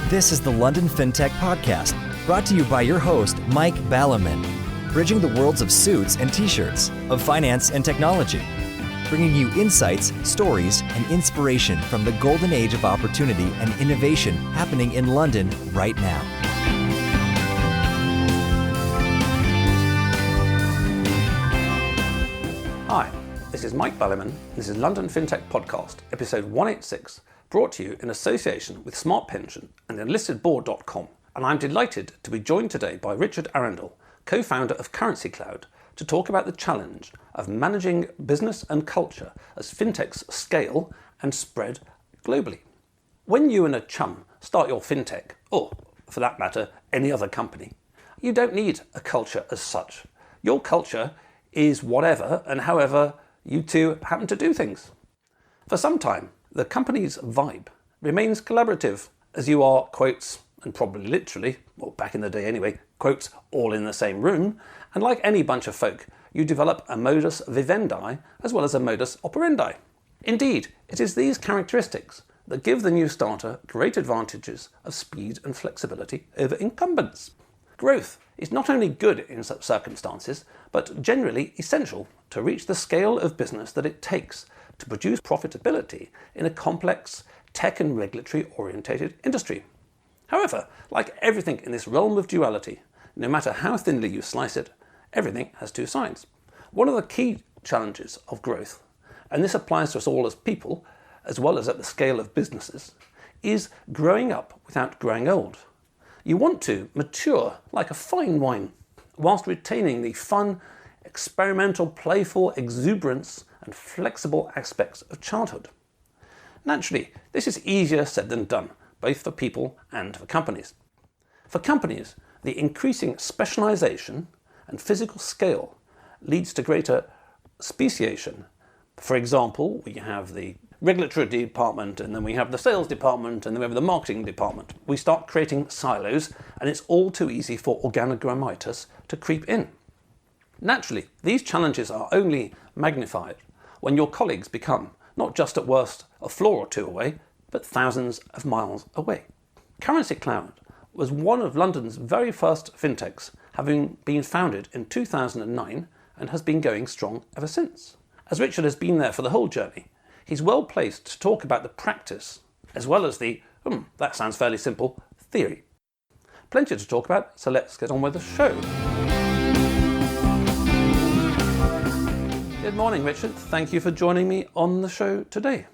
This is the London Fintech Podcast, brought to you by your host, Mike Ballerman, bridging the worlds of suits and t-shirts, of finance and technology, bringing you insights, stories, and inspiration from the golden age of opportunity and innovation happening in London right now. Hi, this is Mike Ballerman. This is London Fintech Podcast, episode 186, brought to you in association with Smart Pension and enlistedboard.com. And I'm delighted to be joined today by Richard Arundel, co-founder of Currency Cloud, to talk about the challenge of managing business and culture as fintechs scale and spread globally. When you and a chum start your fintech, or for that matter, any other company, you don't need a culture as such. Your culture is whatever and however you two happen to do things. For some time, the company's vibe remains collaborative as you are, quotes, and probably literally, well, back in the day anyway, quotes, all in the same room, and like any bunch of folk, you develop a modus vivendi as well as a modus operendi. Indeed, it is these characteristics that give the new starter great advantages of speed and flexibility over incumbents. Growth is not only good in such circumstances, but generally essential to reach the scale of business that it takes to produce profitability in a complex, tech and regulatory-orientated industry. However, like everything in this realm of duality, no matter how thinly you slice it, everything has two sides. One of the key challenges of growth, and this applies to us all as people, as well as at the scale of businesses, is growing up without growing old. You want to mature like a fine wine, whilst retaining the fun, experimental, playful exuberance and flexible aspects of childhood. Naturally, this is easier said than done, both for people and for companies. For companies, the increasing specialisation and physical scale leads to greater speciation. For example, we have the regulatory department, and then we have the sales department, and then we have the marketing department. We start creating silos, and it's all too easy for oganogramitis to creep in. Naturally, these challenges are only magnified when your colleagues become, not just at worst a floor or two away, but thousands of miles away. Currency Cloud was one of London's very first fintechs, having been founded in 2009 and has been going strong ever since. As Richard has been there for the whole journey, he's well placed to talk about the practice as well as the, that sounds fairly simple, theory. Plenty to talk about, so let's get on with the show. Good morning, Richard. Thank you for joining me on the show today.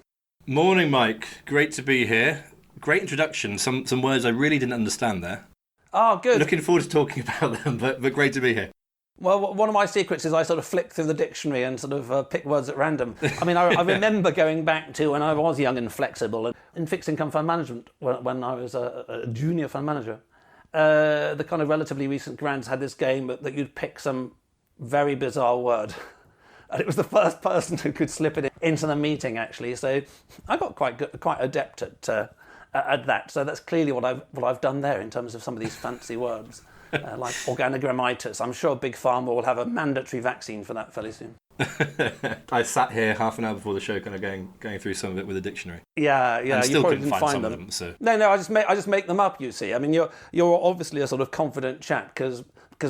Morning, Mike. Great to be here. Great introduction. Some words I really didn't understand there. Oh, good. Looking forward to talking about them, but great to be here. Well, one of my secrets is I sort of flick through the dictionary and sort of pick words at random. I mean, I remember going back to when I was young and flexible in fixed income fund management, when I was a junior fund manager. The kind of relatively recent grads had this game that you'd pick some very bizarre word. And it was the first person who could slip it into the meeting, actually. So I got quite adept at that. So that's clearly what I've done there in terms of some of these fancy words. Like oganogramitis. I'm sure Big Pharma will have a mandatory vaccine for that fairly soon. I sat here half an hour before the show kind of going through some of it with a dictionary. Yeah. And still you probably couldn't didn't find some them. of them. So. No, I just make them up, you see. I mean, you're obviously a sort of confident chap because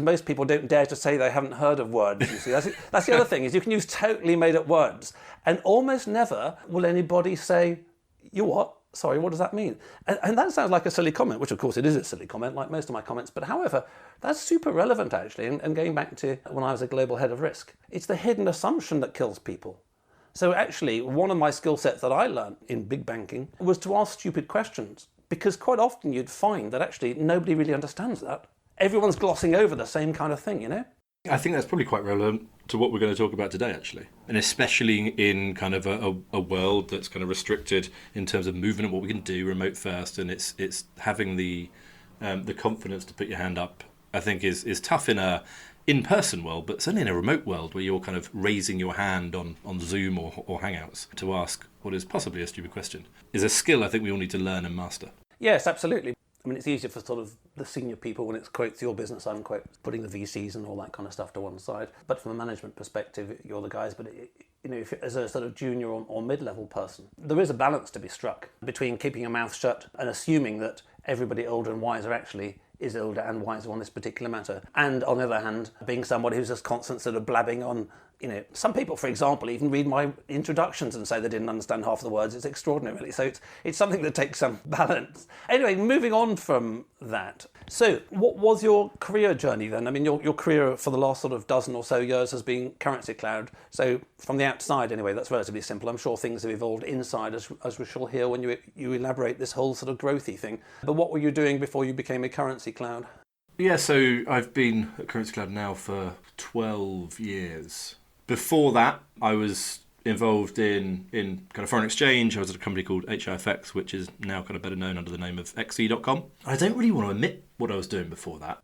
most people don't dare to say they haven't heard of words, you see. That's the other thing, is you can use totally made-up words, and almost never will anybody say, you what? Sorry, what does that mean? And that sounds like a silly comment, which of course it is a silly comment, like most of my comments, but however, that's super relevant actually, and going back to when I was a global head of risk. It's the hidden assumption that kills people. So actually, one of my skill sets that I learned in big banking was to ask stupid questions, because quite often you'd find that actually nobody really understands that. Everyone's glossing over the same kind of thing, you know? I think that's probably quite relevant to what we're going to talk about today, actually. And especially in kind of a world that's kind of restricted in terms of movement and what we can do remote first. And it's having the confidence to put your hand up, I think, is tough in a in-person world, but certainly in a remote world where you're kind of raising your hand on Zoom or Hangouts to ask what is possibly a stupid question. Is a skill I think we all need to learn and master. Yes, absolutely. I mean, it's easier for sort of the senior people when it's, quotes, your business, unquote, putting the VCs and all that kind of stuff to one side. But from a management perspective, you're the guys. But, if as a sort of junior or mid-level person, there is a balance to be struck between keeping your mouth shut and assuming that everybody older and wiser actually is older and wiser on this particular matter. And on the other hand, being somebody who's just constant sort of blabbing on, some people, for example, even read my introductions and say they didn't understand half the words. It's extraordinary, really. So it's something that takes some balance. Anyway, moving on from that. So what was your career journey then? I mean, your career for the last sort of dozen or so years has been Currency Cloud. So from the outside, anyway, that's relatively simple. I'm sure things have evolved inside, as we shall hear when you elaborate this whole sort of growthy thing. But what were you doing before you became a Currency Cloud? Yeah, so I've been at Currency Cloud now for 12 years. Before that, I was involved in kind of foreign exchange. I was at a company called HIFX, which is now kind of better known under the name of xe.com. I don't really want to admit what I was doing before that.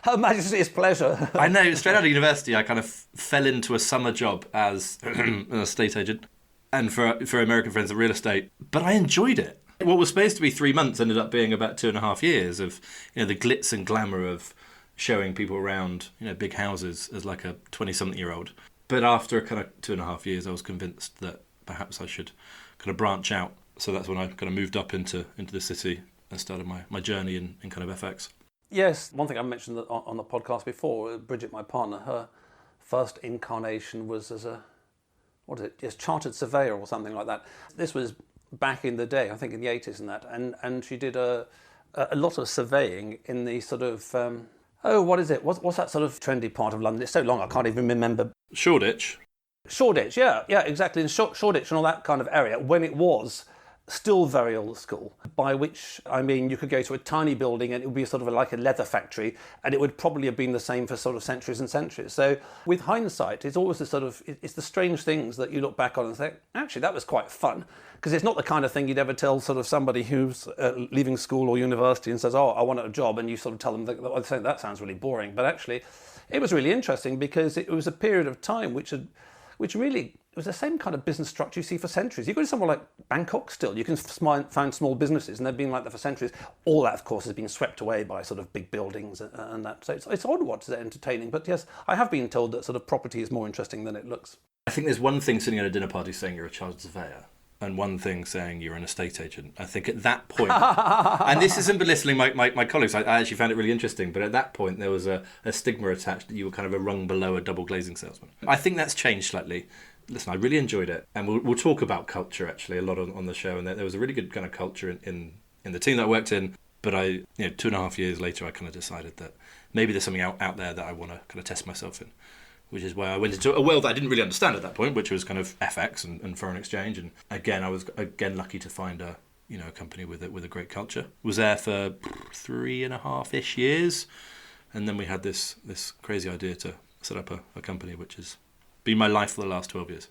Her Majesty's pleasure. I know, straight out of university, I kind of fell into a summer job as an estate agent, and for American friends, of real estate. But I enjoyed it. What was supposed to be 3 months ended up being about 2.5 years of the glitz and glamour of showing people around big houses as like a 20-something-year-old. But after kind of 2.5 years, I was convinced that perhaps I should kind of branch out. So that's when I kind of moved up into the city and started my journey in kind of FX. Yes, one thing I mentioned on the podcast before, Bridget, my partner, her first incarnation was as chartered surveyor or something like that. This was back in the day, I think in the 80s and that, and she did a lot of surveying in the sort of what is it? What's that sort of trendy part of London? It's so long I can't even remember. Shoreditch, yeah, exactly. In Shoreditch and all that kind of area, when it was still very old school, by which I mean you could go to a tiny building and it would be sort of like a leather factory, and it would probably have been the same for sort of centuries and centuries. So with hindsight, it's always it's the strange things that you look back on and think, actually that was quite fun, because it's not the kind of thing you'd ever tell sort of somebody who's leaving school or university and says, oh, I want a job, and you sort of tell them that sounds really boring. But actually it was really interesting because it was a period of time which really, it was the same kind of business structure you see for centuries. You go to somewhere like Bangkok still, you can find small businesses, and they've been like that for centuries. All that, of course, has been swept away by sort of big buildings and that. So it's odd what's entertaining. But yes, I have been told that sort of property is more interesting than it looks. I think there's one thing sitting at a dinner party saying you're a chartered surveyor, and one thing saying you're an estate agent. I think at that point, and this isn't belittling my colleagues, I actually found it really interesting, but at that point there was a stigma attached that you were kind of a rung below a double glazing salesman. I think that's changed slightly. Listen, I really enjoyed it, and we'll talk about culture actually a lot on the show, and there was a really good kind of culture in the team that I worked in. But 2.5 years later, I kind of decided that maybe there's something out there that I want to kind of test myself in, which is why I went into a world that I didn't really understand at that point, which was kind of FX and foreign exchange. And again, I was lucky to find a company with a great culture. Was there for 3.5-ish years, and then we had this crazy idea to set up a company, which has been my life for the last 12 years.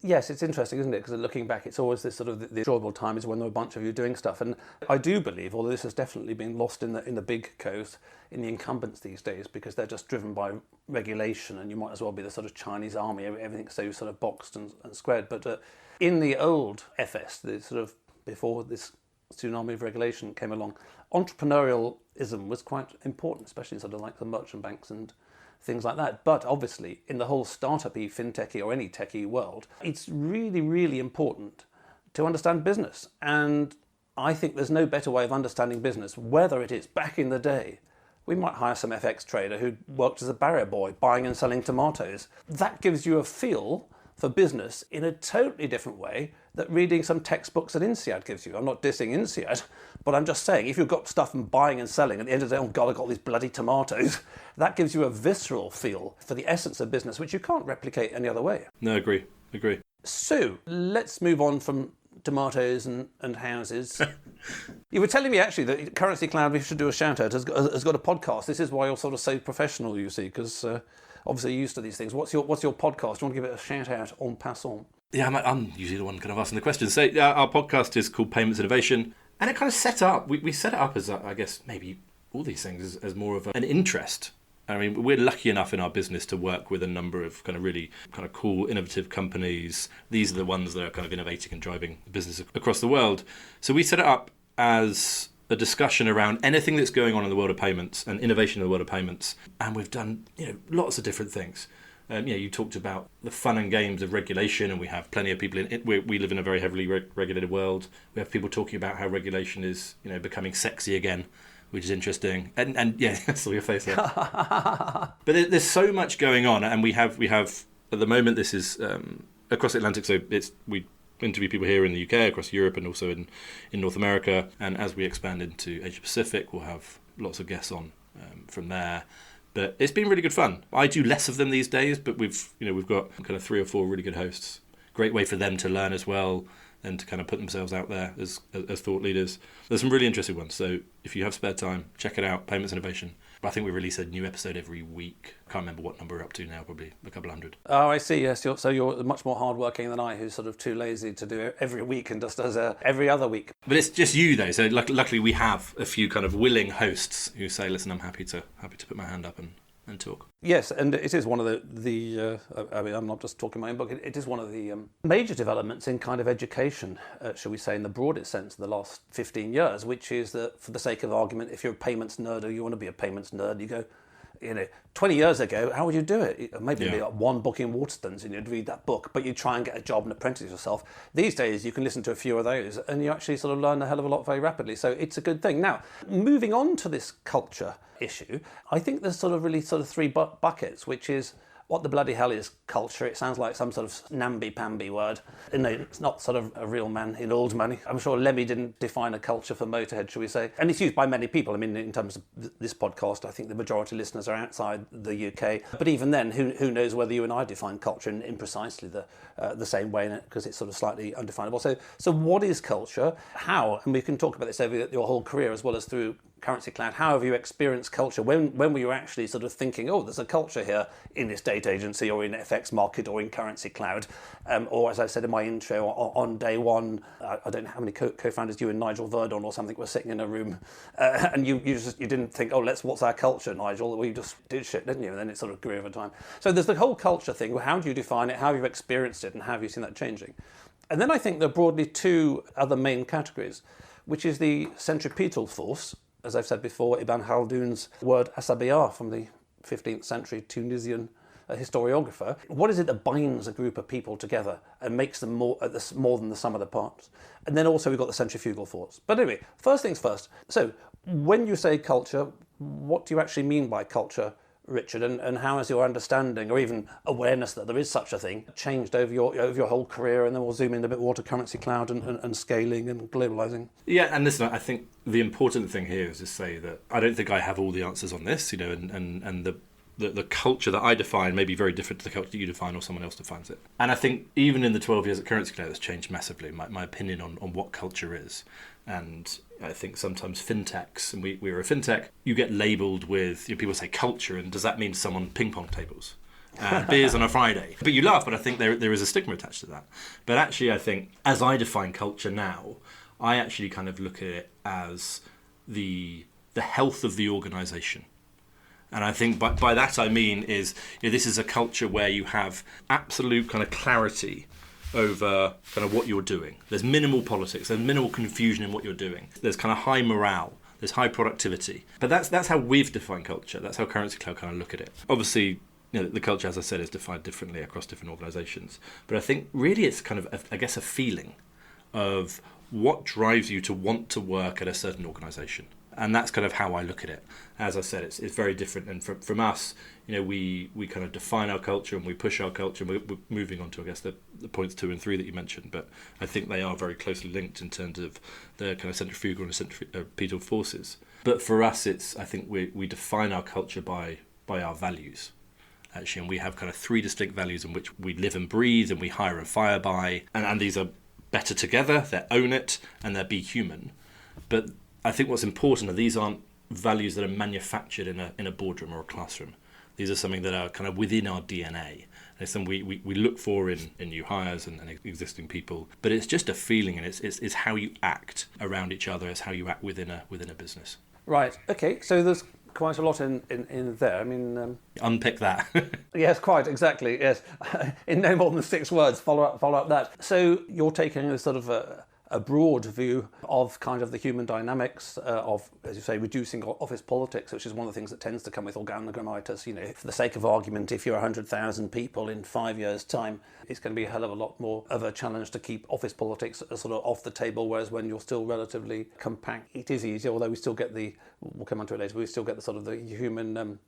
Yes, it's interesting, isn't it? Because looking back, it's always this sort of the enjoyable time is when there are a bunch of you doing stuff. And I do believe, although this has definitely been lost in the big coast, in the incumbents these days, because they're just driven by regulation, and you might as well be the sort of Chinese army, everything's so sort of boxed and squared. But in the old FS, the sort of before this tsunami of regulation came along, entrepreneurialism was quite important, especially in sort of like the merchant banks and things like that. But obviously, in the whole startup-y, fintechy or any techie world, it's really, really important to understand business. And I think there's no better way of understanding business, whether it is back in the day, we might hire some FX trader who worked as a barrier boy, buying and selling tomatoes. That gives you a feel for business in a totally different way that reading some textbooks at INSEAD gives you. I'm not dissing INSEAD, but I'm just saying, if you've got stuff and buying and selling, at the end of the day, oh God, I've got these bloody tomatoes, that gives you a visceral feel for the essence of business, which you can't replicate any other way. No, agree. So, let's move on from tomatoes and houses. You were telling me actually that Currency Cloud, we should do a shout out, has got a podcast. This is why you're sort of so professional, you see, because obviously you're used to these things. What's your podcast? Do you want to give it a shout out en passant? Yeah, I'm usually the one kind of asking the questions. So our podcast is called Payments Innovation, and it kind of set up. We set it up as I guess maybe all these things as more of an interest. I mean, we're lucky enough in our business to work with a number of kind of really kind of cool, innovative companies. These are the ones that are kind of innovating and driving business across the world. So we set it up as a discussion around anything that's going on in the world of payments and innovation in the world of payments. And we've done lots of different things. You talked about the fun and games of regulation, and we have plenty of people in it. We live in a very heavily regulated world. We have people talking about how regulation is, becoming sexy again, which is interesting. And yeah, I saw your face there. But there's so much going on, and we have at the moment, this is across the Atlantic. So we interview people here in the UK, across Europe, and also in North America. And as we expand into Asia Pacific, we'll have lots of guests on from there. But it's been really good fun. I do less of them these days, but we've got kind of 3 or 4 really good hosts. Great way for them to learn as well, and to kind of put themselves out there as thought leaders. There's some really interesting ones. So if you have spare time, check it out. Payments Innovation. I think we release a new episode every week. Can't remember what number we're up to now. Probably a couple hundred. Oh, I see. Yes, you're much more hardworking than I, who's sort of too lazy to do it every week and just does every other week. But it's just you though. So luckily we have a few kind of willing hosts who say, "Listen, I'm happy to put my hand up and talk." Yes, and it is one of the I'm not just talking my own book, it is one of the major developments in kind of education, shall we say, in the broadest sense, in the last 15 years, which is that, for the sake of argument, if you're a payments nerd or you want to be a payments nerd, you go, 20 years ago, how would you do it? Maybe be like one book in Waterstones and you'd read that book, but you try and get a job and apprentice yourself. These days, you can listen to a few of those and you actually sort of learn a hell of a lot very rapidly. So it's a good thing. Now, moving on to this culture issue, I think there's really 3 buckets, which is, what the bloody hell is culture? It sounds like some sort of namby-pamby word. No, it's not sort of a real man in old money. I'm sure Lemmy didn't define a culture for Motorhead, shall we say. And it's used by many people. I mean, in terms of this podcast, I think the majority of listeners are outside the UK. But even then, who knows whether you and I define culture in precisely the same way, because it's sort of slightly undefinable. So what is culture? How? And we can talk about this over your whole career as well as through Currency Cloud. How have you experienced culture? When were you actually sort of thinking, oh, there's a culture here in this data agency or in FX market or in Currency Cloud? Or as I said in my intro, on day one, I don't know how many co-founders, you and Nigel Verdon or something, were sitting in a room and you didn't think, oh, what's our culture, Nigel? Well, you just did shit, didn't you? And then it sort of grew over time. So there's the whole culture thing. How do you define it? How have you experienced it? And how have you seen that changing? And then I think there are broadly 2 other main categories, which is the centripetal force. As I've said before, Ibn Khaldun's word asabiyyah from the 15th century Tunisian historiographer. What is it that binds a group of people together and makes them more than the sum of the parts? And then also we've got the centrifugal force. But anyway, first things first. So when you say culture, what do you actually mean by culture, Richard? And how has your understanding or even awareness that there is such a thing changed over your whole career? And then we'll zoom in a bit more to Currency Cloud and scaling and globalizing. Yeah, and listen, I think the important thing here is to say that I don't think I have all the answers on this, and the culture that I define may be very different to the culture that you define or someone else defines it. And I think even in the 12 years at Currency Cloud, it's changed massively, my opinion on what culture is. And I think sometimes fintechs, and we're a fintech, you get labelled with, people say culture, and does that mean someone ping pong tables? Beers on a Friday. But you laugh, but I think there is a stigma attached to that. But actually, I think, as I define culture now, I actually kind of look at it as the health of the organisation. And I think by that I mean is this is a culture where you have absolute kind of clarity over kind of what you're doing. There's minimal politics, there's minimal confusion in what you're doing. There's kind of high morale, there's high productivity. But that's how we've defined culture. That's how Currency Cloud kind of look at it. Obviously, the culture, as I said, is defined differently across different organisations. But I think really it's kind of, a feeling of what drives you to want to work at a certain organisation. And that's kind of how I look at it. As I said, it's very different. And from us, we kind of define our culture and we push our culture. And we're moving on to, I guess, the points 2 and 3 that you mentioned. But I think they are very closely linked in terms of the kind of centrifugal and centripetal forces. But for us, I think we define our culture by our values, actually. And we have kind of 3 distinct values in which we live and breathe and we hire and fire by. And these are better together, they're own it, and they're be human. But I think what's important are these aren't values that are manufactured in a boardroom or a classroom. These are something that are kind of within our DNA. It's something we look for in new hires and existing people. But it's just a feeling, and it's how you act around each other. It's how you act within a business. Right. Okay. So there's quite a lot in there. I mean, unpick that. Yes, quite exactly. Yes, in no more than 6 words. Follow up that. So you're taking a sort of a broad view of kind of the human dynamics of, as you say, reducing office politics, which is one of the things that tends to come with oganogramitis. For the sake of argument, if you're 100,000 people in 5 years' time, it's going to be a hell of a lot more of a challenge to keep office politics sort of off the table, whereas when you're still relatively compact, it is easier, although we still get we'll come on to it later, we still get the sort of the human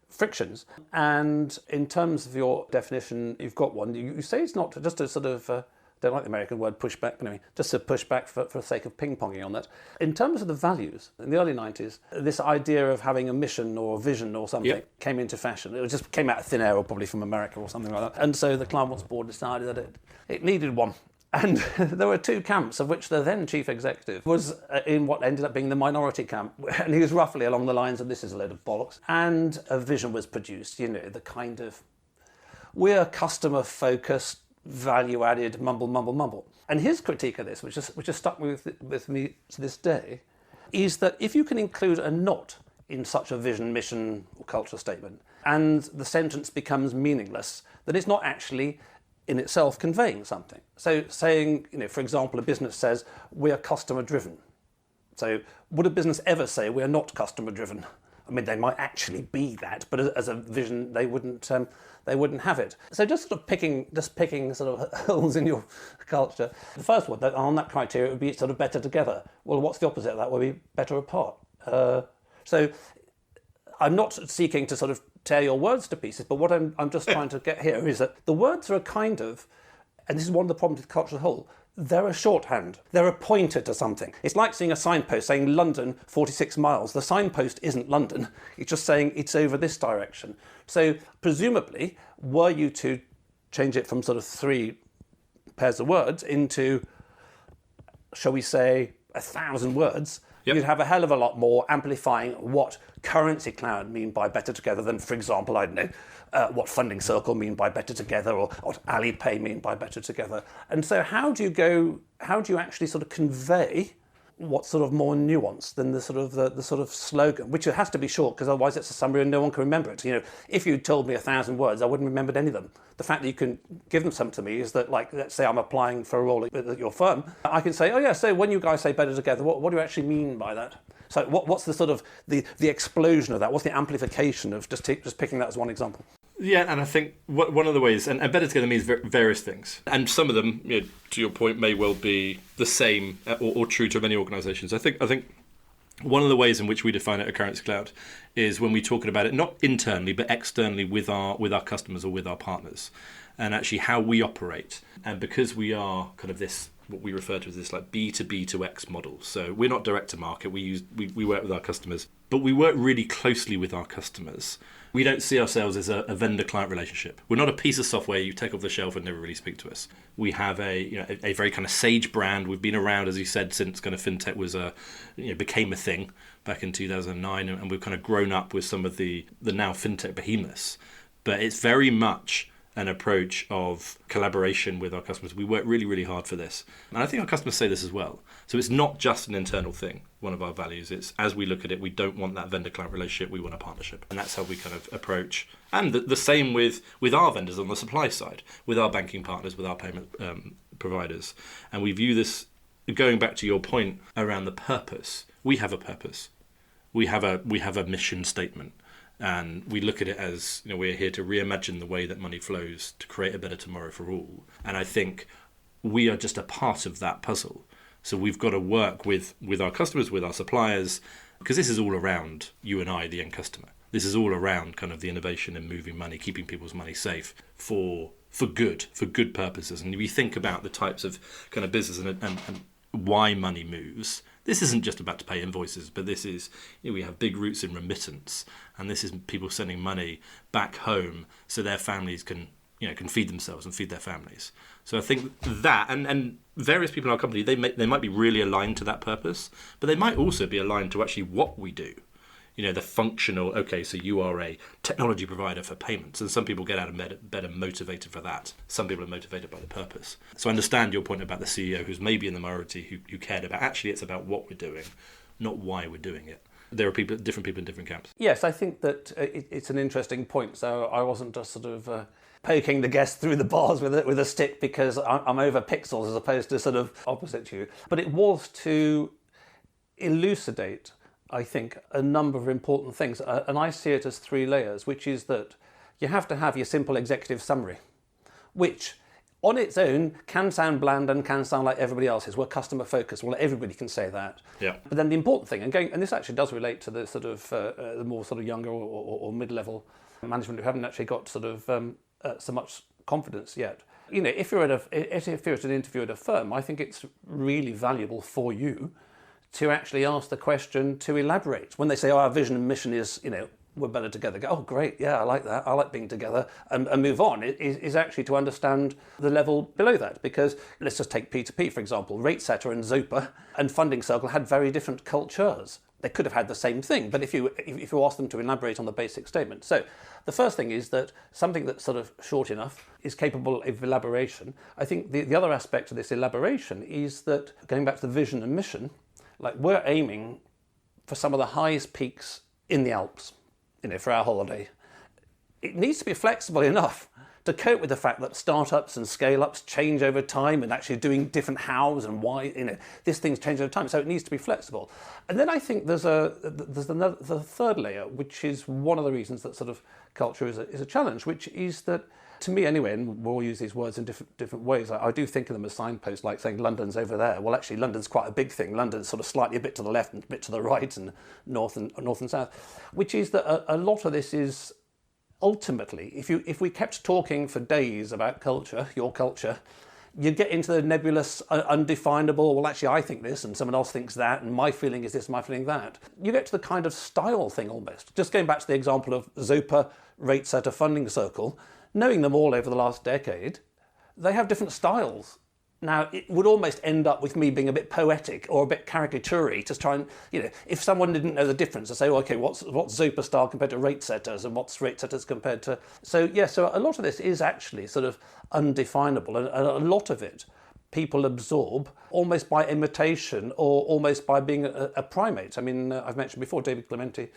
frictions. And in terms of your definition, you've got one. You say it's not just a sort of... don't like the American word pushback, but anyway, just to push back for the sake of ping-ponging on that. In terms of the values, in the early 90s, this idea of having a mission or a vision or something came into fashion. It just came out of thin air, or probably from America or something like that. And so the Climates Board decided that it needed one. And there were two camps, of which the then chief executive was in what ended up being the minority camp. And he was roughly along the lines of, this is a load of bollocks. And a vision was produced, the kind of, we're customer-focused, value-added, mumble. And his critique of this, which has stuck with me to this day, is that if you can include a not in such a vision, mission, or culture statement, and the sentence becomes meaningless, then it's not actually in itself conveying something. So saying, for example, a business says, we're customer-driven. So would a business ever say, we're not customer-driven? I mean, they might actually be that, but as a vision, they wouldn't have it. So just picking sort of holes in your culture. The first one, on that criteria, would be sort of better together. Well, what's the opposite of that? Would be better apart. So I'm not seeking to sort of tear your words to pieces, but what I'm just trying to get here is that the words are a kind of, and this is one of the problems with culture as a whole, they're a shorthand. They're a pointer to something. It's like seeing a signpost saying London, 46 miles. The signpost isn't London. It's just saying it's over this direction. So presumably, were you to change it from sort of 3 pairs of words into, shall we say, 1,000 words, you'd have a hell of a lot more amplifying what currency cloud mean by better together than, for example, I don't know, what funding circle mean by better together, or what Alipay mean by better together. And so how do you actually sort of convey what's sort of more nuanced than the sort of slogan, which has to be short, because otherwise it's a summary and no one can remember it. If you told me 1,000 words, I wouldn't remember any of them. The fact that you can give them some to me is that, like, let's say I'm applying for a role at your firm, I can say, oh yeah, so when you guys say better together, what do you actually mean by that? So what's the sort of the explosion of that? What's the amplification of just picking that as one example? Yeah, and I think one of the ways, and better together means various things, and some of them, to your point, may well be the same or true to many organisations. I think one of the ways in which we define it at Currency Cloud is when we're talking about it not internally but externally with our customers or with our partners, and actually how we operate. And because we are kind of this, what we refer to as this like B2B2X model. So we're not direct to market. We work with our customers, but we work really closely with our customers. We don't see ourselves as a vendor-client relationship. We're not a piece of software you take off the shelf and never really speak to us. We have a very kind of sage brand. We've been around, as you said, since kind of fintech was became a thing back in 2009, and we've kind of grown up with some of the now fintech behemoths. But it's very much an approach of collaboration with our customers. We work really, really hard for this. And I think our customers say this as well. So it's not just an internal thing, one of our values. It's, as we look at it, we don't want that vendor-client relationship, we want a partnership. And that's how we kind of approach. And the same with our vendors on the supply side, with our banking partners, with our payment providers. And we view this, going back to your point around the purpose, we have a purpose. We have a mission statement. And we look at it as, we're here to reimagine the way that money flows to create a better tomorrow for all. And I think we are just a part of that puzzle. So we've got to work with our customers, with our suppliers, because this is all around you and I, the end customer. This is all around kind of the innovation and moving money, keeping people's money safe for good purposes. And if you think about the types of kind of business and why money moves, this isn't just about to pay invoices, but this is, we have big roots in remittance, and this is people sending money back home so their families can feed themselves and feed their families. So I think that, and various people in our company, they might be really aligned to that purpose, but they might also be aligned to actually what we do. The functional, okay, so you are a technology provider for payments, and some people get out of bed better motivated for that. Some people are motivated by the purpose. So I understand your point about the CEO who's maybe in the minority who cared about, actually it's about what we're doing, not why we're doing it. There are different people in different camps. Yes, I think that it's an interesting point. So I wasn't just sort of poking the guest through the bars with a stick because I'm over pixels as opposed to sort of opposite to you. But it was to elucidate, I think, a number of important things. And I see it as 3 layers, which is that you have to have your simple executive summary, which on its own can sound bland and can sound like everybody else's. We're customer focused. Well, everybody can say that. Yeah. But then the important thing, and this actually does relate to the sort of the more sort of younger or mid-level management who haven't actually got sort of so much confidence yet. You know, if you're at an interview at a firm, I think it's really valuable for you to actually ask the question to elaborate. When they say, "Oh, our vision and mission is, you know, we're better together," go, "Oh, great, yeah, I like that. I like being together," and move on. It is actually to understand the level below that. Because let's just take P2P, for example. Rate Setter and Zopa and Funding Circle had very different cultures. They could have had the same thing, but if you ask them to elaborate on the basic statement. So the first thing is that something that's sort of short enough is capable of elaboration. I think the other aspect of this elaboration is that, going back to the vision and mission, like we're aiming for some of the highest peaks in the Alps, you know, for our holiday. It needs to be flexible enough to cope with the fact that startups and scale-ups change over time and actually doing different hows and why, you know, this thing's changed over time, so it needs to be flexible. And then I think there's the third layer, which is one of the reasons that sort of culture is a challenge, which is that, to me anyway, and we'll all use these words in different ways, I do think of them as signposts, like saying London's over there. Well, actually, London's quite a big thing. London's sort of slightly a bit to the left and a bit to the right and north and south, which is that a lot of this is ultimately, if we kept talking for days about culture, your culture, you'd get into the nebulous, undefinable, well, actually, I think this and someone else thinks that, and my feeling is this, my feeling that. You get to the kind of style thing almost. Just going back to the example of Zopa, Rate Setter, Funding Circle, knowing them all over the last decade, they have different styles. Now, it would almost end up with me being a bit poetic or a bit caricature-y to try and, you know, if someone didn't know the difference, I'd say, okay, what's Zopa style compared to Rate Setters and what's Rate Setters compared to... So, yeah, so a lot of this is actually sort of undefinable, and a lot of it people absorb almost by imitation or almost by being a primate. I mean, I've mentioned before David Clementi.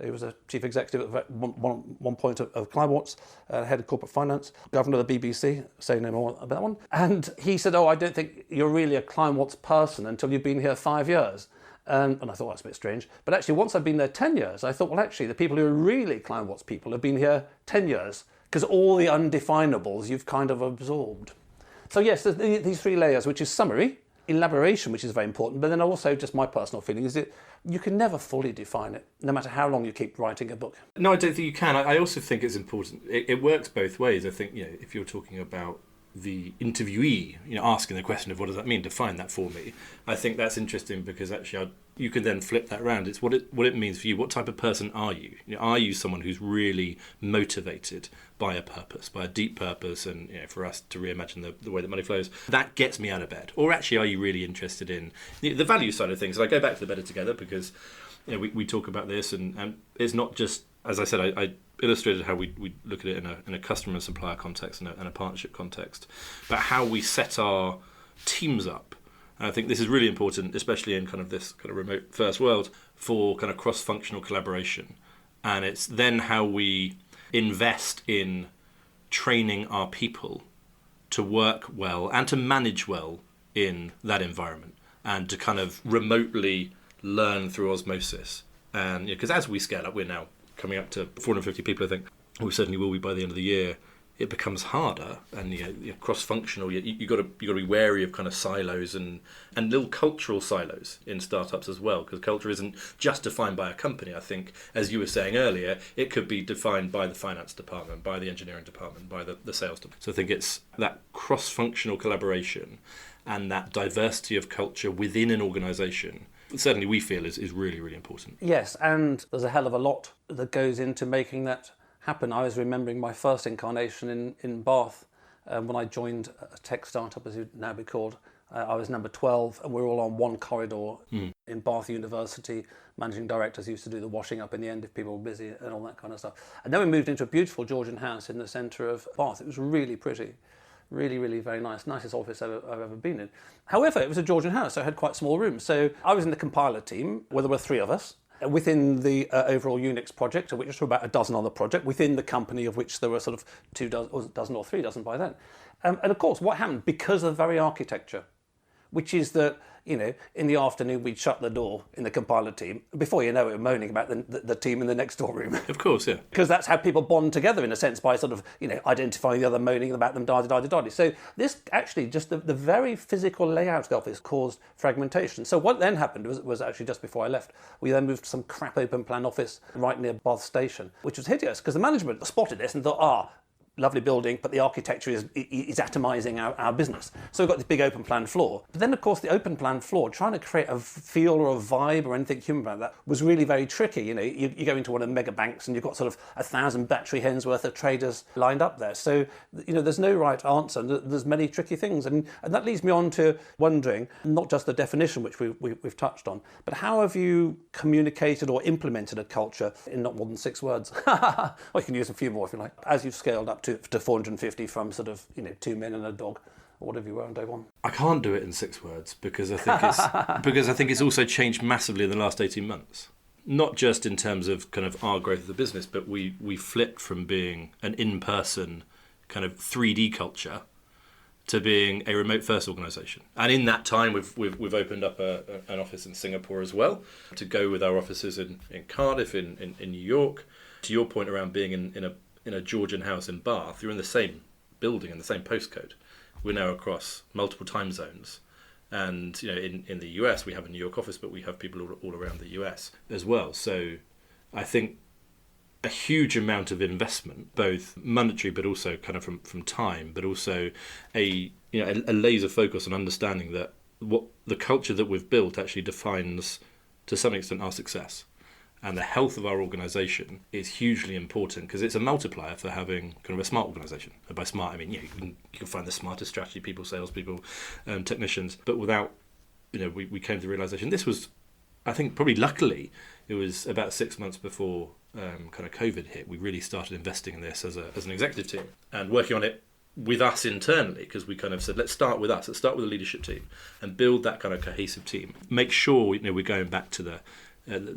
He was a chief executive at one point of Kleinwartz, head of corporate finance, governor of the BBC, say no more about that one. And he said, I don't think you're really a Kleinwartz person until you've been here 5 years. And I thought, that's a bit strange. But actually, once I've been there 10 years, I thought, well, actually, the people who are really Kleinwartz people have been here 10 years, because all the undefinables you've kind of absorbed. So yes, there's these 3 layers, which is summary, elaboration, which is very important, but then also just my personal feeling is that you can never fully define it, no matter how long you keep writing a book. No, I don't think you can. I also think it's important. It works both ways. I think, you know, if you're talking about the interviewee, you know, asking the question of what does that mean, define that for me. I think that's interesting because actually you can then flip that around. It's what it means for you. What type of person are you? You know, are you someone who's really motivated by a purpose, by a deep purpose, and, you know, for us to reimagine the way that money flows, that gets me out of bed? Or actually, are you really interested in the value side of things? And I go back to the Better Together because, you know, we talk about this, and it's not just, as I said, I illustrated how we look at it in a customer and supplier context and a partnership context, but how we set our teams up. And I think this is really important, especially in kind of this kind of remote first world, for kind of cross-functional collaboration. And it's then how we invest in training our people to work well and to manage well in that environment and to kind of remotely learn through osmosis. And because as we scale up, we're now coming up to 450 people, I think. We certainly will be by the end of the year. It becomes harder, and you're cross-functional. You got to be wary of kind of silos and little cultural silos in startups as well, because culture isn't just defined by a company. I think, as you were saying earlier, it could be defined by the finance department, by the engineering department, by the sales department. So I think it's that cross-functional collaboration and that diversity of culture within an organisation. Certainly, we feel is really, really important. Yes, and there's a hell of a lot that goes into making that happen. I was remembering my first incarnation in Bath when I joined a tech startup, as it would now be called. I was number 12, and we were all on one corridor in Bath University. Managing directors used to do the washing up in the end if people were busy and all that kind of stuff. And then we moved into a beautiful Georgian house in the centre of Bath. It was really pretty. Really, really very nice. Nicest office I've ever been in. However, it was a Georgian house, so it had quite small rooms. So I was in the compiler team, where there were 3 of us. within the overall Unix project, which was about a dozen on the project, within the company of which there were sort of 2 dozen or 3 dozen by then. And of course, what happened because of the very architecture, which is that, in the afternoon we'd shut the door in the compiler team. Before you know it, we're moaning about the team in the next door room. Of course, yeah. Because that's how people bond together, in a sense, by sort of, identifying the other, moaning about them, da-da-da-da-da. So this actually, just the very physical layout of this caused fragmentation. So what then happened was actually just before I left, we then moved to some crap open plan office right near Bath Station, which was hideous because the management spotted this and thought, lovely building, but the architecture is atomising our business. So we've got this big open plan floor. But then, of course, the open plan floor, trying to create a feel or a vibe or anything human about that was really very tricky. You go into one of the mega banks and you've got sort of 1,000 battery hens worth of traders lined up there. So, there's no right answer. There's many tricky things. And that leads me on to wondering, not just the definition, which we've touched on, but how have you communicated or implemented a culture in not more than 6 words? Well, you can use a few more if you like. As you've scaled up to 450 from sort of 2 men and a dog, or whatever you were on day one. I can't do it in 6 words because I think it's also changed massively in the last 18 months. Not just in terms of kind of our growth of the business, but we flipped from being an in-person kind of 3D culture to being a remote first organisation. And in that time, we've opened up an office in Singapore as well, to go with our offices in Cardiff, in New York. To your point around being in a Georgian house in Bath, you're in the same building and the same postcode. We're now across multiple time zones. And in the US, we have a New York office, but we have people all around the US as well. So I think a huge amount of investment, both monetary, but also kind of from time, but also a laser focus on understanding that what the culture that we've built actually defines, to some extent, our success. And the health of our organisation is hugely important because it's a multiplier for having kind of a smart organisation. And by smart, I mean, you can find the smartest strategy people, salespeople, technicians. But without, we came to the realisation, this was, I think, probably luckily, it was about 6 months before kind of COVID hit. We really started investing in this as an executive team and working on it with us internally, because we kind of said, let's start with us, let's start with the leadership team and build that kind of cohesive team. Make sure, we're going back to the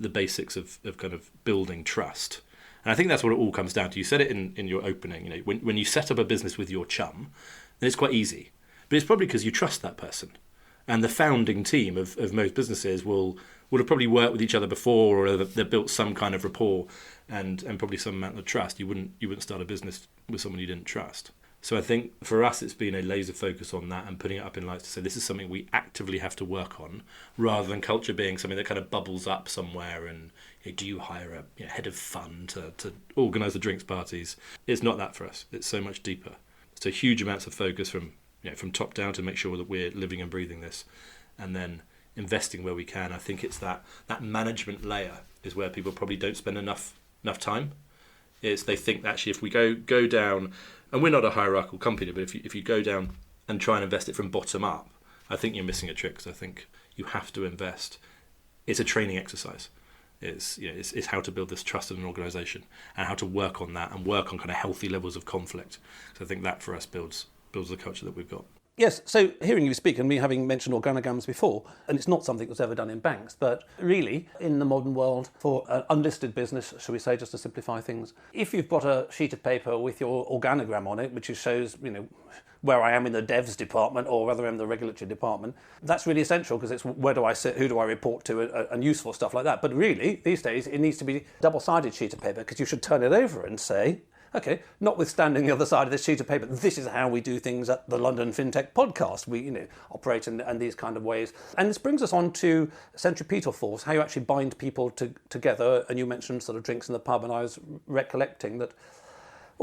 basics of kind of building trust. And I think that's what it all comes down to. You said it in your opening, when you set up a business with your chum, then it's quite easy. But it's probably because you trust that person. And the founding team of most businesses will have probably worked with each other before, or they've built some kind of rapport and probably some amount of trust. You wouldn't start a business with someone you didn't trust. So I think for us, it's been a laser focus on that and putting it up in lights to say this is something we actively have to work on, rather than culture being something that kind of bubbles up somewhere and do you hire a head of fun to organise the drinks parties? It's not that for us. It's so much deeper. So huge amounts of focus from top down to make sure that we're living and breathing this, and then investing where we can. I think it's that management layer is where people probably don't spend enough time. They think that actually if we go down, and we're not a hierarchical company, but if you go down and try and invest it from bottom up, I think you're missing a trick, because I think you have to invest. It's a training exercise. It's how to build this trust in an organisation and how to work on that and work on kind of healthy levels of conflict. So I think that for us builds the culture that we've got. Yes, so hearing you speak, and me having mentioned organograms before, and it's not something that's ever done in banks, but really, in the modern world, for an unlisted business, shall we say, just to simplify things, if you've got a sheet of paper with your organogram on it, which shows, where I am in the devs department or whether I'm in the regulatory department, that's really essential, because it's where do I sit, who do I report to, and useful stuff like that. But really, these days, it needs to be a double-sided sheet of paper, because you should turn it over and say, okay, notwithstanding the other side of this sheet of paper, this is how we do things at the London Fintech podcast. We, operate in these kind of ways. And this brings us on to centripetal force, how you actually bind people together. And you mentioned sort of drinks in the pub, and I was recollecting that,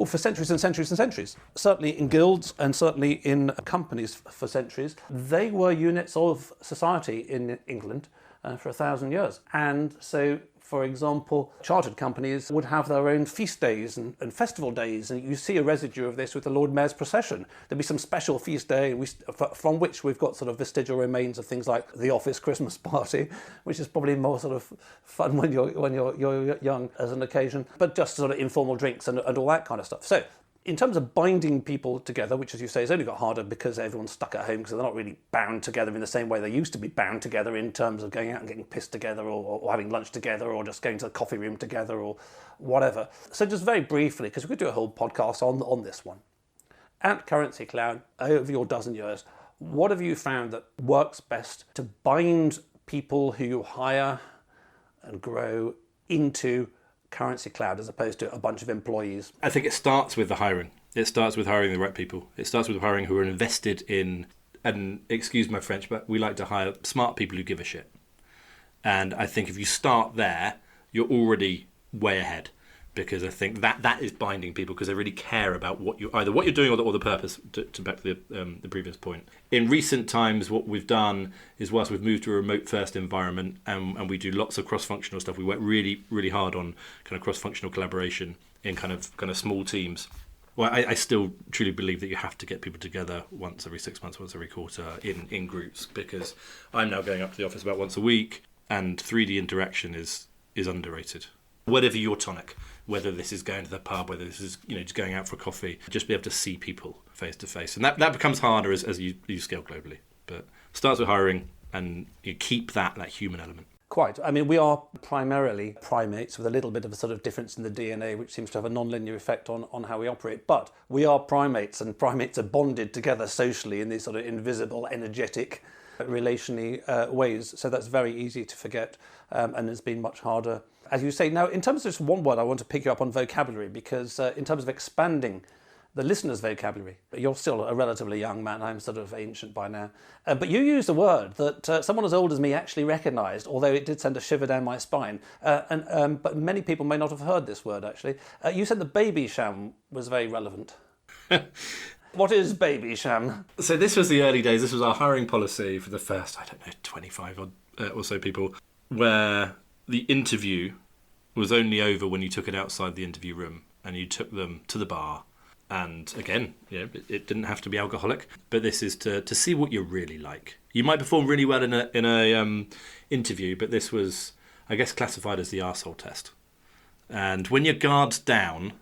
for centuries and centuries and centuries, certainly in guilds and certainly in companies for centuries, they were units of society in England for 1,000 years. And so, for example, chartered companies would have their own feast days and festival days, and you see a residue of this with the Lord Mayor's procession. There'd be some special feast day from which we've got sort of vestigial remains of things like the office Christmas party, which is probably more sort of fun when you're young as an occasion, but just sort of informal drinks and all that kind of stuff. So in terms of binding people together, which, as you say, has only got harder because everyone's stuck at home because they're not really bound together in the same way they used to be bound together in terms of going out and getting pissed together or having lunch together or just going to the coffee room together or whatever. So just very briefly, because we could do a whole podcast on this one. At Currency Cloud, over your dozen years, what have you found that works best to bind people who you hire and grow into Currency Cloud as opposed to a bunch of employees? I think it starts with the hiring. It starts with hiring the right people. It starts with hiring who are invested in, and excuse my French, but we like to hire smart people who give a shit. And I think if you start there, you're already way ahead, because I think that is binding people because they really care about what you're doing or the purpose. To back to the previous point. In recent times, what we've done is, whilst we've moved to a remote first environment and we do lots of cross-functional stuff, we work really, really hard on kind of cross-functional collaboration in kind of small teams. Well, I still truly believe that you have to get people together once every 6 months, once every quarter in groups, because I'm now going up to the office about once a week, and 3D interaction is underrated. Whatever your tonic, whether this is going to the pub, whether this is just going out for a coffee, just be able to see people face to face, and that becomes harder as you scale globally. But it starts with hiring, and you keep that human element. Quite. I mean, we are primarily primates with a little bit of a sort of difference in the DNA, which seems to have a non-linear effect on how we operate. But we are primates, and primates are bonded together socially in these sort of invisible, energetic, relationally ways. So that's very easy to forget, and it's been much harder, as you say. Now, in terms of just one word, I want to pick you up on vocabulary, because in terms of expanding the listener's vocabulary, you're still a relatively young man. I'm sort of ancient by now. But you used a word that someone as old as me actually recognised, although it did send a shiver down my spine. But many people may not have heard this word, actually. You said the baby sham was very relevant. What is baby sham? So this was the early days. This was our hiring policy for the first, 25 or so people, where the interview was only over when you took it outside the interview room and you took them to the bar. And again, it didn't have to be alcoholic, but this is to see what you're really like. You might perform really well in a interview, but this was, I guess, classified as the arsehole test. And when your guard's down,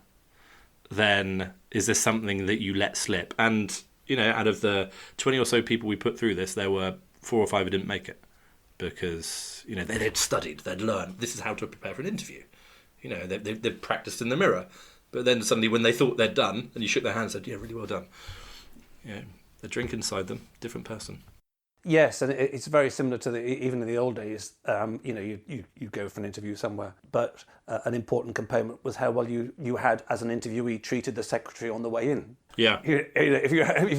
then is there something that you let slip? And out of the 20 or so people we put through this, there were 4 or 5 who didn't make it because they'd studied, they'd learned this is how to prepare for an interview. They've practiced in the mirror. But then suddenly when they thought they'd done, and you shook their hand and said, yeah, really well done. The drink inside them, different person. Yes, and it's very similar to even in the old days, you go for an interview somewhere. But an important component was how well you had, as an interviewee, treated the secretary on the way in. Yeah. If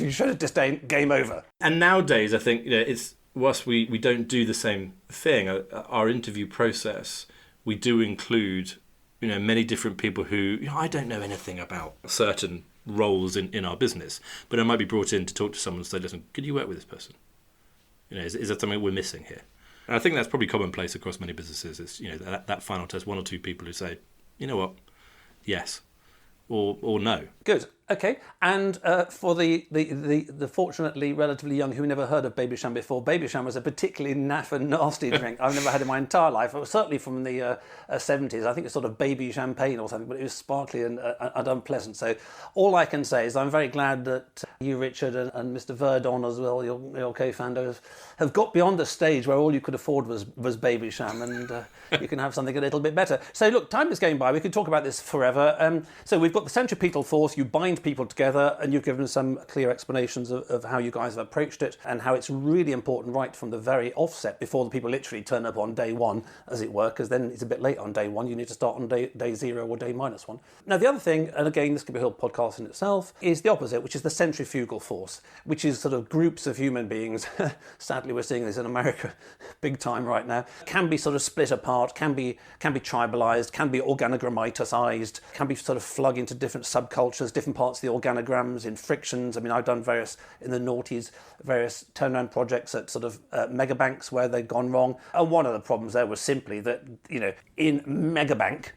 you showed a disdain, game over. And nowadays, I think, it's whilst we don't do the same thing, our interview process, we do include many different people who, I don't know anything about certain roles in our business, but I might be brought in to talk to someone and say, listen, could you work with this person? Is that something we're missing here? And I think that's probably commonplace across many businesses. It's, that final test, 1 or 2 people who say, you know what, yes, or no. Good. Okay. And for the fortunately relatively young who never heard of baby sham before, baby sham was a particularly naff and nasty drink I've never had in my entire life. It was certainly from the 70s. I think it's sort of baby champagne or something, but it was sparkly and unpleasant. So all I can say is I'm very glad that you, Richard, and Mr. Verdon as well, your co-founder, have got beyond the stage where all you could afford was baby sham, and you can have something a little bit better. So look, time is going by. We could talk about this forever. So we've got the centripetal force. You bind people together, and you've given some clear explanations of how you guys have approached it and how it's really important right from the very offset, before the people literally turn up on day one, as it were, because then it's a bit late on day one. You need to start on day 0 or day -1. Now, the other thing, and again, this could be a whole podcast in itself, is the opposite, which is the centrifugal force, which is sort of groups of human beings. Sadly, we're seeing this in America big time right now. Can be sort of split apart, can be tribalized, can be organogramitized, can be sort of flung into different subcultures, different parts of the organograms, in frictions. I mean, I've done various, in the noughties, various turnaround projects at sort of megabanks where they'd gone wrong. And one of the problems there was simply that, in megabank,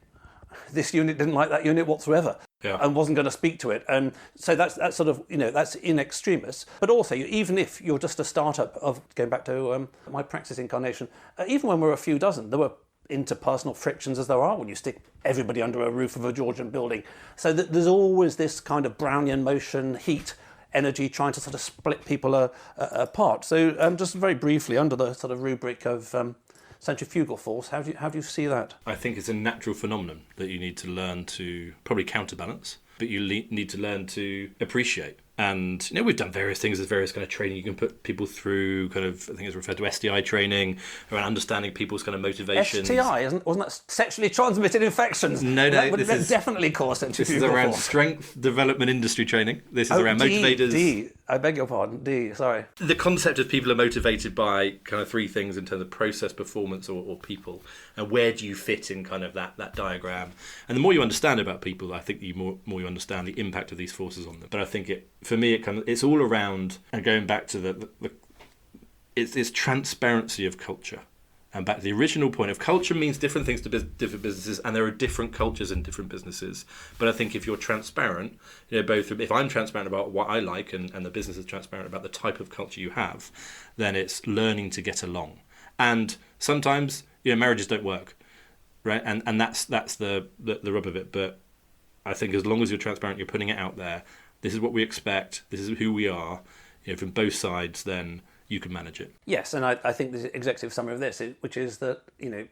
this unit didn't like that unit whatsoever. Yeah. And wasn't going to speak to it. And so that's sort of, that's in extremis. But also, even if you're just a startup of, going back to my practice incarnation, even when we're a few dozen, there were interpersonal frictions as there are when you stick everybody under a roof of a Georgian building. So that there's always this kind of Brownian motion, heat, energy trying to sort of split people apart. So just very briefly, under the sort of rubric of centrifugal force, how do you see that? I think it's a natural phenomenon that you need to learn to probably counterbalance, but you need to learn to appreciate. And we've done various things. There's various kind of training you can put people through. Kind of, I think it's referred to STI training, around understanding people's kind of motivations. STI wasn't that sexually transmitted infections? No, that would definitely cause centrifugal This is around force. Strength development industry training. This is around motivators. D. I beg your pardon. D. Sorry. The concept of people are motivated by kind of three things in terms of process, performance, or people. And where do you fit in kind of that diagram? And the more you understand about people, I think the more you understand the impact of these forces on them. But I think for me, it's all around, and going back to it's transparency of culture. And back to the original point of culture means different things to different businesses, and there are different cultures in different businesses. But I think if you're transparent, both if I'm transparent about what I like and the business is transparent about the type of culture you have, then it's learning to get along. And sometimes marriages don't work, right? And that's the rub of it. But I think as long as you're transparent, you're putting it out there. This is what we expect. This is who we are. From both sides, then you can manage it. Yes, and I think the executive summary of this, which is that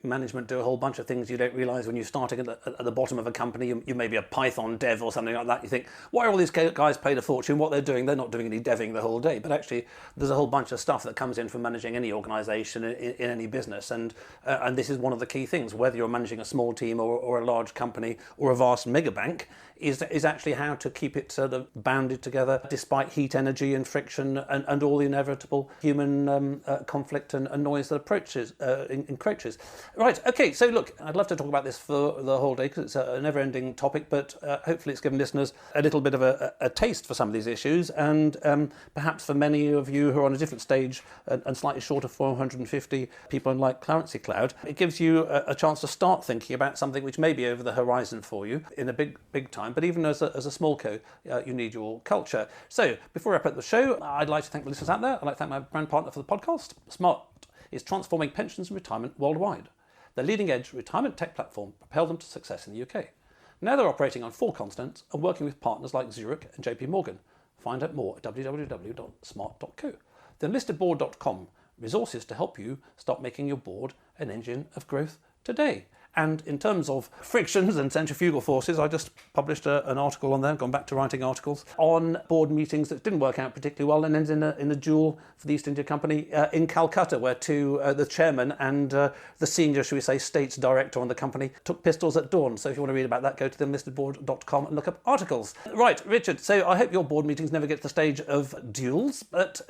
management do a whole bunch of things you don't realise when you're starting at the bottom of a company. You may be a Python dev or something like that. You think, why are all these guys paid a fortune? What they're doing, they're not doing any deving the whole day. But actually, there's a whole bunch of stuff that comes in from managing any organisation in any business, and this is one of the key things. Whether you're managing a small team or a large company or a vast mega bank, is actually how to keep it sort of bounded together despite heat, energy and friction and all the inevitable human conflict and noise that encroaches. Right, okay, so look, I'd love to talk about this for the whole day because it's a never-ending topic, but hopefully it's given listeners a little bit of a taste for some of these issues, and perhaps for many of you who are on a different stage and slightly short of 450 people like Currency Cloud, it gives you a chance to start thinking about something which may be over the horizon for you in a big time. But even as a small co, you need your culture. So before I wrap up the show, I'd like to thank the listeners out there. I'd like to thank my brand partner for the podcast. Smart is transforming pensions and retirement worldwide. Their leading-edge retirement tech platform propelled them to success in the UK. Now they're operating on 4 continents and working with partners like Zurich and JP Morgan. Find out more at www.smart.co. Then listedboard.com, resources to help you start making your board an engine of growth today. And in terms of frictions and centrifugal forces, I just published an article on there, gone back to writing articles, on board meetings that didn't work out particularly well and ended in a duel for the East India Company in Calcutta, where the chairman and the senior, should we say, states director on the company took pistols at dawn. So if you want to read about that, go to thelistedboard.com and look up articles. Right, Richard, so I hope your board meetings never get to the stage of duels, but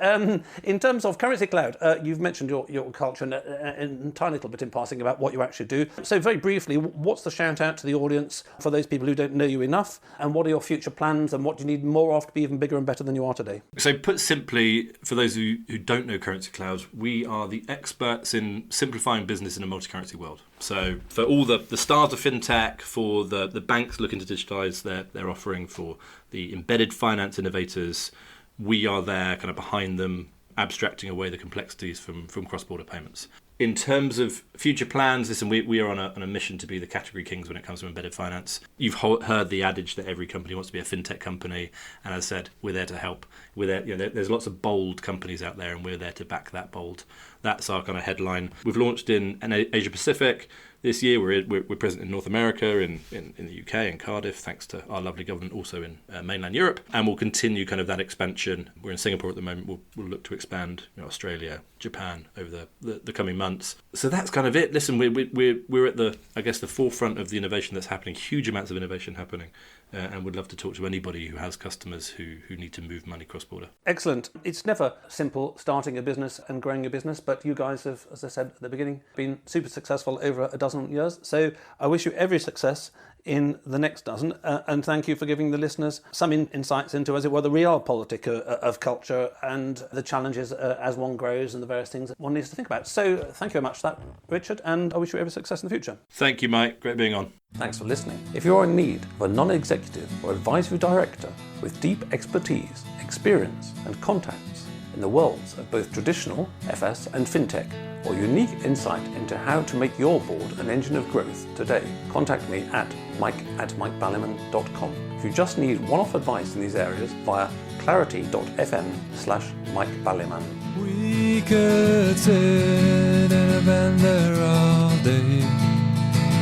in terms of Currency Cloud, you've mentioned your culture and a tiny little bit in passing about what you actually do. So very briefly, what's the shout out to the audience for those people who don't know you enough, and what are your future plans, and what do you need more of to be even bigger and better than you are today? So put simply, for those who don't know Currency Cloud, we are the experts in simplifying business in a multi-currency world. So for all the stars of Fintech, for the banks looking to digitise their offering, for the embedded finance innovators, we are there kind of behind them, abstracting away the complexities from cross-border payments. In terms of future plans, listen, we are on a mission to be the category kings when it comes to embedded finance. You've heard the adage that every company wants to be a fintech company, and as I said, we're there to help. We're there. There's lots of bold companies out there, and we're there to back that bold. That's our kind of headline. We've launched in Asia Pacific this year. We're present in North America, in the UK, in Cardiff, thanks to our lovely government, also in mainland Europe, and we'll continue kind of that expansion. We're in Singapore at the moment. We'll look to expand, Australia, Japan over the coming months. So that's kind of it. Listen, we're at the forefront of the innovation that's happening. Huge amounts of innovation happening, and would love to talk to anybody who has customers who need to move money cross-border. Excellent. It's never simple starting a business and growing a business, but you guys have, as I said at the beginning, been super successful over a dozen years. So I wish you every success in the next dozen, and thank you for giving the listeners some insights into, as it were, the realpolitik of culture and the challenges as one grows and the various things that one needs to think about. So thank you very much for that, Richard, and I wish you every success in the future. Thank you, Mike. Great being on. Thanks for listening. If you're in need of a non-executive or advisory director with deep expertise, experience and contacts, in the worlds of both traditional FS and Fintech, or unique insight into how to make your board an engine of growth today, contact me at mike@mikeballiman.com. If you just need one-off advice in these areas via clarity.fm/mikeballiman. We could sit in a bend there all day,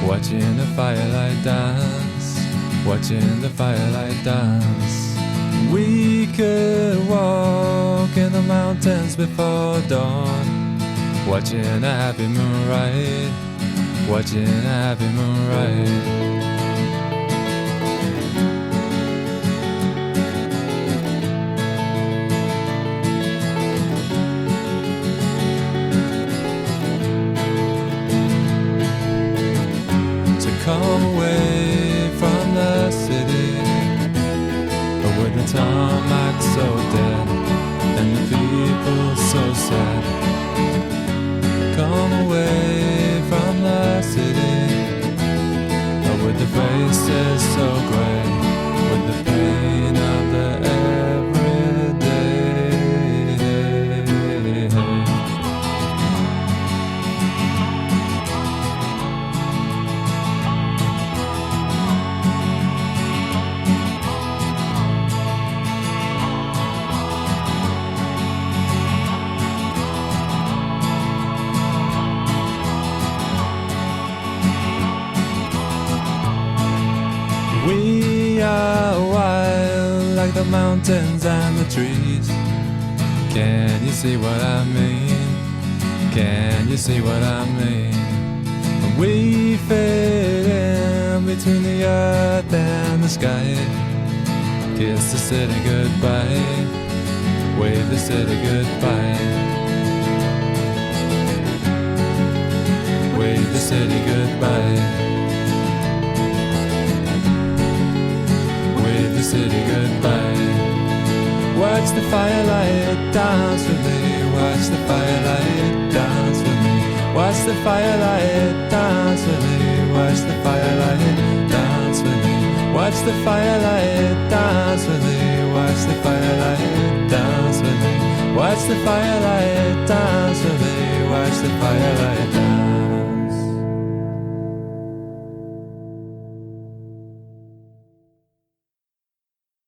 watching the firelight dance, watching the firelight dance. We could walk in the mountains before dawn, watching a happy moon ride, watching a happy moon ride. Come away from the city, with the tarmac so dead and the people so sad. Come away from the city, with the faces so grey, with the pain of the everyday. We are wild like the mountains and the trees. Can you see what I mean? Can you see what I mean? We fit in between the earth and the sky. Kiss the city goodbye, wave the city goodbye, wave the city goodbye, wave the city goodbye. Watch the firelight dance with me, watch the firelight dance with me, watch the firelight dance with me, watch the firelight dance with me, watch the firelight dance with me, watch the firelight dance with me, watch the firelight dance with me, watch the firelight dance.